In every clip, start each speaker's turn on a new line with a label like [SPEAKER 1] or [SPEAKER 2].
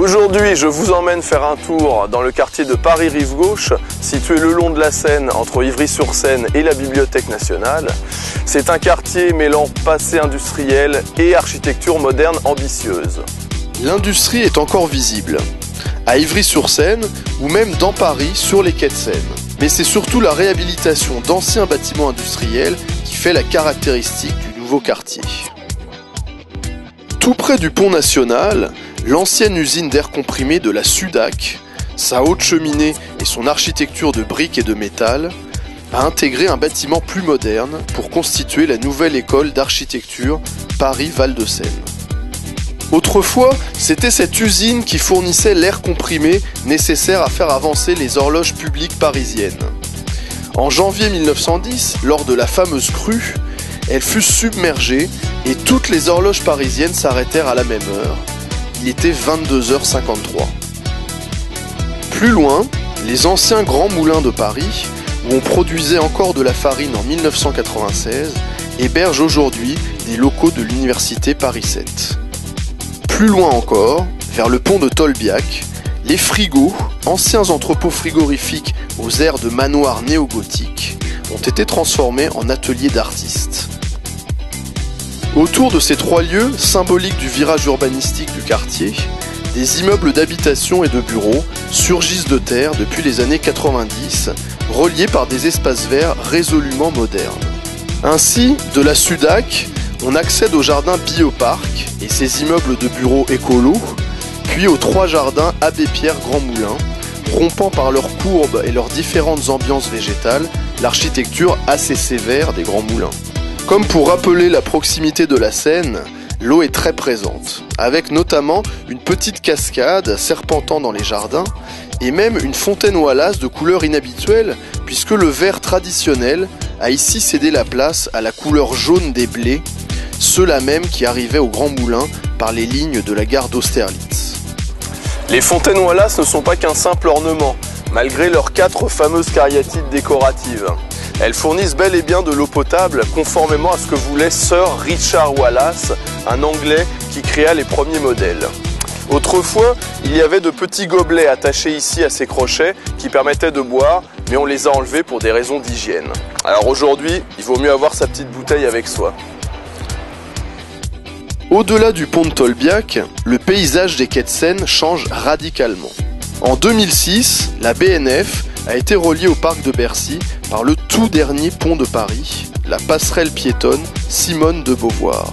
[SPEAKER 1] Aujourd'hui, je vous emmène faire un tour dans le quartier de Paris-Rive-Gauche, situé le long de la Seine, entre Ivry-sur-Seine et la Bibliothèque nationale. C'est un quartier mêlant passé industriel et architecture moderne ambitieuse. L'industrie est encore visible, à Ivry-sur-Seine ou même dans Paris sur les quais de Seine. Mais c'est surtout la réhabilitation d'anciens bâtiments industriels qui fait la caractéristique du nouveau quartier. Tout près du pont national, l'ancienne usine d'air comprimé de la Sudac, sa haute cheminée et son architecture de briques et de métal, a intégré un bâtiment plus moderne pour constituer la nouvelle école d'architecture Paris-Val-de-Seine. Autrefois, c'était cette usine qui fournissait l'air comprimé nécessaire à faire avancer les horloges publiques parisiennes. En janvier 1910, lors de la fameuse crue, elle fut submergée et toutes les horloges parisiennes s'arrêtèrent à la même heure. Il était 22h53. Plus loin, les anciens grands moulins de Paris, où on produisait encore de la farine en 1996, hébergent aujourd'hui des locaux de l'université Paris 7. Plus loin encore, vers le pont de Tolbiac, les frigos, anciens entrepôts frigorifiques aux airs de manoirs néo-gothiques, ont été transformés en ateliers d'artistes. Autour de ces trois lieux, symboliques du virage urbanistique du quartier, des immeubles d'habitation et de bureaux surgissent de terre depuis les années 90, reliés par des espaces verts résolument modernes. Ainsi, de la Sudac, on accède au jardin Bioparc et ses immeubles de bureaux écolos, puis aux trois jardins Abbé Pierre Grand Moulin, rompant par leurs courbes et leurs différentes ambiances végétales l'architecture assez sévère des Grands Moulins. Comme pour rappeler la proximité de la Seine, l'eau est très présente, avec notamment une petite cascade serpentant dans les jardins, et même une fontaine Wallace de couleur inhabituelle, puisque le vert traditionnel a ici cédé la place à la couleur jaune des blés, ceux-là même qui arrivaient au Grand Moulin par les lignes de la gare d'Austerlitz. Les fontaines Wallace ne sont pas qu'un simple ornement, malgré leurs 4 fameuses cariatides décoratives. Elles fournissent bel et bien de l'eau potable, conformément à ce que voulait Sir Richard Wallace, un Anglais qui créa les premiers modèles. Autrefois, il y avait de petits gobelets attachés ici à ces crochets qui permettaient de boire, mais on les a enlevés pour des raisons d'hygiène. Alors aujourd'hui, il vaut mieux avoir sa petite bouteille avec soi. Au-delà du pont de Tolbiac, le paysage des quais de Seine change radicalement. En 2006, la BNF a été reliée au parc de Bercy par le tout dernier pont de Paris, la passerelle piétonne Simone de Beauvoir.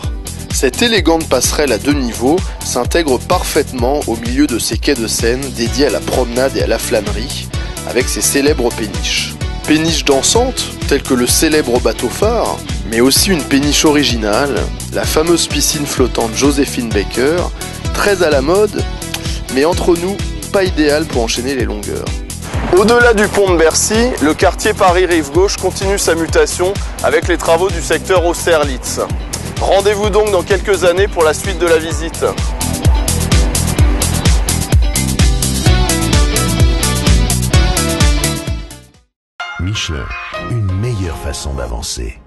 [SPEAKER 1] Cette élégante passerelle à 2 niveaux s'intègre parfaitement au milieu de ces quais de Seine dédiés à la promenade et à la flânerie, avec ses célèbres péniches. Péniches dansantes, telles que le célèbre bateau phare, mais aussi une péniche originale, la fameuse piscine flottante Joséphine Baker, très à la mode, mais entre nous, pas idéal pour enchaîner les longueurs. Au-delà du pont de Bercy, le quartier Paris-Rive-Gauche continue sa mutation avec les travaux du secteur Austerlitz. Rendez-vous donc dans quelques années pour la suite de la visite.
[SPEAKER 2] Michelin, une meilleure façon d'avancer.